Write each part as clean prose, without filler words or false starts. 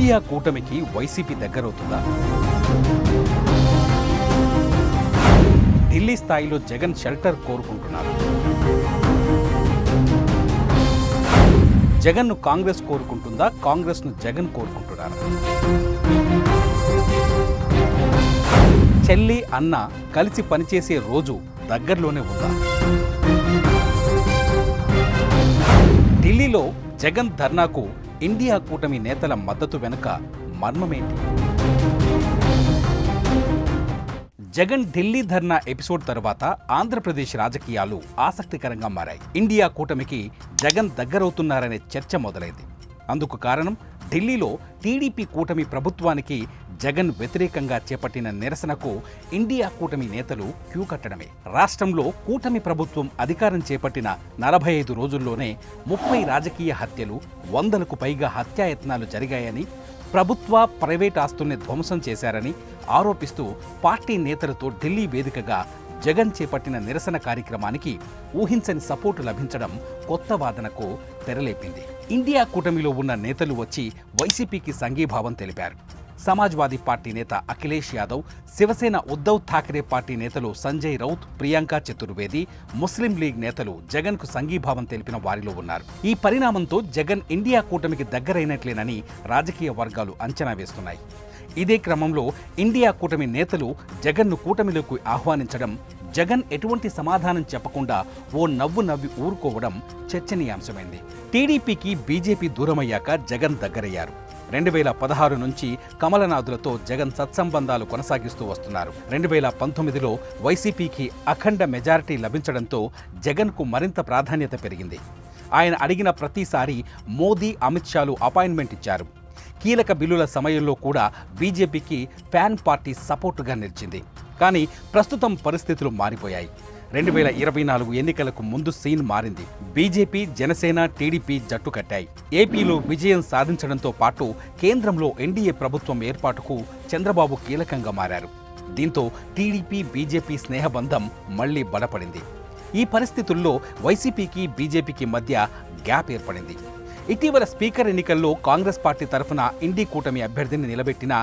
India కూటమికి YCP దగ్గరవుతుందా? Delhi స్థాయిలో Jagan shelter కోరుకుంటున్నారు. జగన్ను కాంగ్రెస్ కోరుకుంటుందా? కాంగ్రెస్ను జగన్ కోరుకుంటున్నారా? చెల్లి అన్న కలిసి పనిచేసే రోజు దగ్గరలోనే ఉందా? ఢిల్లీలో జగన్ ధర్నాకు ఇండియా కూటమి నేతల మద్దతు వెనుక మర్మమేంటి? జగన్ ఢిల్లీ ధర్నా ఎపిసోడ్ తర్వాత ఆంధ్రప్రదేశ్ రాజకీయాలు ఆసక్తికరంగా మారాయి. ఇండియా కూటమికి జగన్ దగ్గరవుతున్నారనే చర్చ మొదలైంది. అందుకు కారణం ఢిల్లీలో టీడీపీ కూటమి ప్రభుత్వానికి జగన్ వ్యతిరేకంగా చేపట్టిన నిరసనకు ఇండియా కూటమి నేతలు క్యూ కట్టడమే. రాష్ట్రంలో కూటమి ప్రభుత్వం అధికారం చేపట్టిన 45 రోజుల్లోనే 30 రాజకీయ హత్యలు, 100కు పైగా హత్యాయత్నాలు జరిగాయని, ప్రభుత్వ ప్రైవేట్ ఆస్తుల్ని ధ్వంసం చేశారని ఆరోపిస్తూ పార్టీ నేతలతో ఢిల్లీ వేదికగా జగన్ చేపట్టిన నిరసన కార్యక్రమానికి ఊహించని సపోర్టు లభించడం కొత్త వాదనకు తెరలేపింది. ఇండియా కూటమిలో ఉన్న నేతలు వచ్చి వైసీపీకి సంఘీభావం తెలిపారు. సమాజ్వాదీ పార్టీ నేత అఖిలేష్ యాదవ్, శివసేన ఉద్ధవ్ ఠాకరే పార్టీ నేతలు సంజయ్ రౌత్, ప్రియాంక చతుర్వేది, ముస్లిం లీగ్ నేతలు జగన్కు సంఘీభావం తెలిపిన వారిలో ఉన్నారు. ఈ పరిణామంతో జగన్ ఇండియా కూటమికి దగ్గరైనట్లేనని రాజకీయ వర్గాలు అంచనా వేస్తున్నాయి. ఇదే క్రమంలో ఇండియా కూటమి నేతలు జగన్ను కూటమిలోకి ఆహ్వానించడం, జగన్ ఎటువంటి సమాధానం చెప్పకుండా ఓ నవ్వు నవ్వి ఊరుకోవడం చర్చనీయాంశమైంది. టీడీపీకి బీజేపీ దూరమయ్యాక జగన్ దగ్గరయ్యారు. 2016 నుంచి కమలనాథులతో జగన్ సత్సంబంధాలు కొనసాగిస్తూ వస్తున్నారు. 2019లో వైసీపీకి అఖండ మెజారిటీ లభించడంతో జగన్కు మరింత ప్రాధాన్యత పెరిగింది. ఆయన అడిగిన ప్రతిసారి మోదీ, అమిత్ షాలు అపాయింట్మెంట్ ఇచ్చారు. కీలక బిల్లుల సమయంలో కూడా బీజేపీకి ఫ్యాన్ పార్టీ సపోర్టుగా నిలిచింది. కానీ ప్రస్తుతం పరిస్థితులు మారిపోయాయి. 2024 ఎన్నికలకు ముందు సీన్ మారింది. బీజేపీ, జనసేన, టీడీపీ జట్టు కట్టాయి. ఏపీలో విజయం సాధించడంతో పాటు కేంద్రంలో ఎన్డీఏ ప్రభుత్వం ఏర్పాటుకు చంద్రబాబు కీలకంగా మారారు. దీంతో టీడీపీ, బీజేపీ స్నేహబంధం మళ్లీ బలపడింది. ఈ పరిస్థితుల్లో వైసీపీకి, బీజేపీకి మధ్య గ్యాప్ ఏర్పడింది. ఇటీవల స్పీకర్ ఎన్నికల్లో కాంగ్రెస్ పార్టీ తరఫున ఇండి కూటమి అభ్యర్థిని నిలబెట్టిన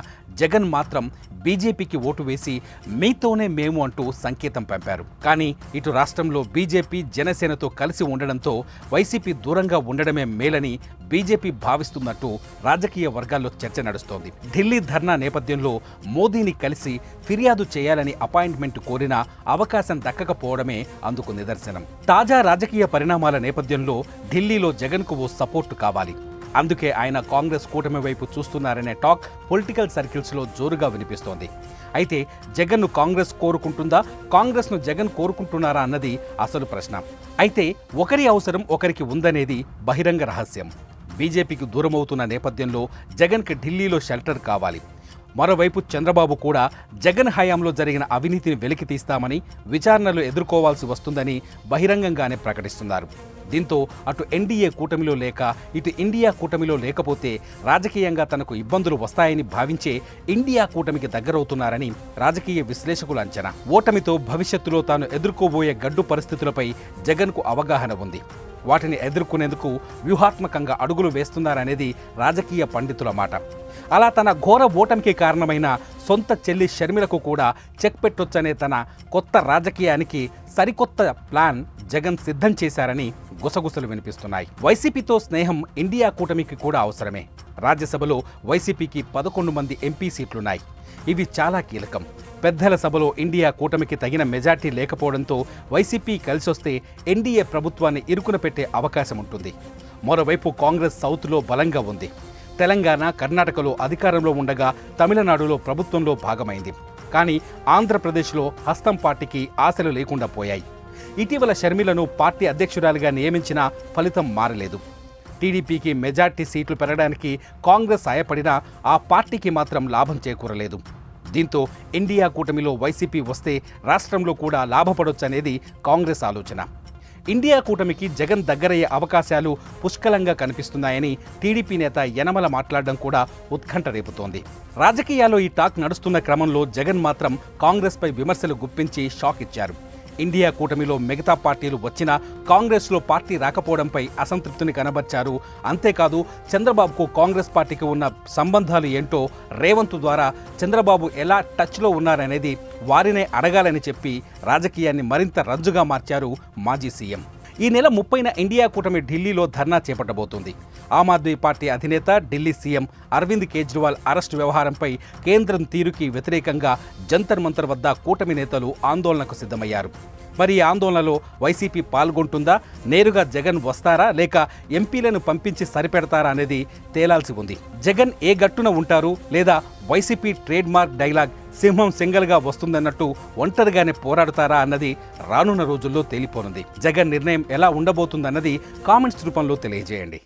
జగన్ మాత్రం బీజేపీకి ఓటు వేసి మీతోనే మేము అంటూ సంకేతం పంపారు. కానీ ఇటు రాష్ట్రంలో బీజేపీ, జనసేనతో కలిసి ఉండడంతో వైసీపీ దూరంగా ఉండడమే మేలని బీజేపీ భావిస్తున్నట్టు రాజకీయ వర్గాల్లో చర్చ నడుస్తోంది. ఢిల్లీ ధర్నా నేపథ్యంలో మోదీని కలిసి ఫిర్యాదు చేయాలని అపాయింట్మెంట్ కోరినా అవకాశం దక్కకపోవడమే అందుకు నిదర్శనం. తాజా రాజకీయ పరిణామాల నేపథ్యంలో ఢిల్లీలో జగన్కు ఓ సపోర్టు కావాలి. అందుకే ఆయన కాంగ్రెస్ కూటమి వైపు చూస్తున్నారనే టాక్ పొలిటికల్ సర్కిల్స్లో జోరుగా వినిపిస్తోంది. అయితే జగన్ను కాంగ్రెస్ కోరుకుంటుందా, కాంగ్రెస్ను జగన్ కోరుకుంటున్నారా అన్నది అసలు ప్రశ్న. అయితే ఒకరి అవసరం ఒకరికి ఉందనేది బహిరంగ రహస్యం. బీజేపీకి దూరమవుతున్న నేపథ్యంలో జగన్కి ఢిల్లీలో షెల్టర్ కావాలి. మరోవైపు చంద్రబాబు కూడా జగన్ హయాంలో జరిగిన అవినీతిని వెలికి తీస్తామని, విచారణలు ఎదుర్కోవాల్సి వస్తుందని బహిరంగంగానే ప్రకటిస్తున్నారు. దీంతో అటు ఎన్డీఏ కూటమిలో లేక ఇటు ఇండియా కూటమిలో లేకపోతే రాజకీయంగా తనకు ఇబ్బందులు వస్తాయని భావించే ఇండియా కూటమికి దగ్గరవుతున్నారని రాజకీయ విశ్లేషకుల అంచనా. ఓటమితో భవిష్యత్తులో తాను ఎదుర్కోబోయే గడ్డు పరిస్థితులపై జగన్కు అవగాహన ఉంది. వాటిని ఎదుర్కొనేందుకు వ్యూహాత్మకంగా అడుగులు వేస్తున్నారనేది రాజకీయ పండితుల మాట. అలా తన ఘోర ఓటమికి కారణమైన సొంత చెల్లి షర్మిలకు కూడా చెక్ పెట్టొచ్చనే తన కొత్త రాజకీయానికి సరికొత్త ప్లాన్ జగన్ సిద్ధం చేశారని గుసగుసలు వినిపిస్తున్నాయి. వైసీపీతో స్నేహం ఇండియా కూటమికి కూడా అవసరమే. రాజ్యసభలో వైసీపీకి 11 మంది ఎంపీ సీట్లున్నాయి. ఇవి చాలా కీలకం. పెద్దల సభలో ఇండియా కూటమికి తగిన మెజార్టీ లేకపోవడంతో వైసీపీ కలిసొస్తే ఎన్డీఏ ప్రభుత్వాన్ని ఇరుకున పెట్టే అవకాశం ఉంటుంది. మరోవైపు కాంగ్రెస్ సౌత్లో బలంగా ఉంది. తెలంగాణ, కర్ణాటకలో అధికారంలో ఉండగా తమిళనాడులో ప్రభుత్వంలో భాగమైంది. కానీ ఆంధ్రప్రదేశ్లో హస్తం పార్టీకి ఆశలు లేకుండా పోయాయి. ఇటీవల షర్మిలను పార్టీ అధ్యక్షురాలిగా నియమించిన ఫలితం మారలేదు. టీడీపీకి మెజార్టీ సీట్లు పెరగడానికి కాంగ్రెస్ సాయపడినా ఆ పార్టీకి మాత్రం లాభం చేకూరలేదు. దీంతో ఇండియా కూటమిలో వైసీపీ వస్తే రాష్ట్రంలో కూడా లాభపడొచ్చనేది కాంగ్రెస్ ఆలోచన. ఇండియా కూటమికి జగన్ దగ్గరయ్యే అవకాశాలు పుష్కలంగా కనిపిస్తున్నాయని టీడీపీ నేత యనమల మాట్లాడడం కూడా ఉత్కంఠ రేపుతోంది. రాజకీయాల్లో ఈ టాక్ నడుస్తున్న క్రమంలో జగన్ మాత్రం కాంగ్రెస్పై విమర్శలు గుప్పించి షాక్ ఇచ్చారు. ఇండియా కూటమిలో మిగతా పార్టీలు వచ్చినా కాంగ్రెస్లో పార్టీ రాకపోవడంపై అసంతృప్తిని కనబర్చారు. అంతేకాదు చంద్రబాబుకు కాంగ్రెస్ పార్టీకి ఉన్న సంబంధాలు ఏంటో రేవంత్ ద్వారా చంద్రబాబు ఎలా టచ్లో ఉన్నారనేది వారినే అడగాలని చెప్పి రాజకీయాన్ని మరింత రంజుగా మార్చారు మాజీ సీఎం. ఈ నెల 30న ఇండియా కూటమి ఢిల్లీలో ధర్నా చేపట్టబోతోంది. ఆమ్ ఆద్మీ పార్టీ అధినేత ఢిల్లీ సీఎం అరవింద్ కేజ్రీవాల్ అరెస్టు వ్యవహారంపై కేంద్రం తీరుకి వ్యతిరేకంగా జంతర్ మంతర్ వద్ద కూటమి నేతలు ఆందోళనకు సిద్ధమయ్యారు. మరి ఈ ఆందోళనలో వైసీపీ పాల్గొంటుందా, నేరుగా జగన్ వస్తారా లేక ఎంపీలను పంపించి సరిపెడతారా అనేది తేలాల్సి ఉంది. జగన్ ఏ గట్టున ఉంటారు లేదా వైసీపీ ట్రేడ్ మార్క్ డైలాగ్ సింహం సింగల్గా వస్తుందన్నట్టు ఒంటరిగానే పోరాడతారా అన్నది రానున్న రోజుల్లో తేలిపోనుంది. జగన్ నిర్ణయం ఎలా ఉండబోతుందన్నది కామెంట్స్ రూపంలో తెలియజేయండి.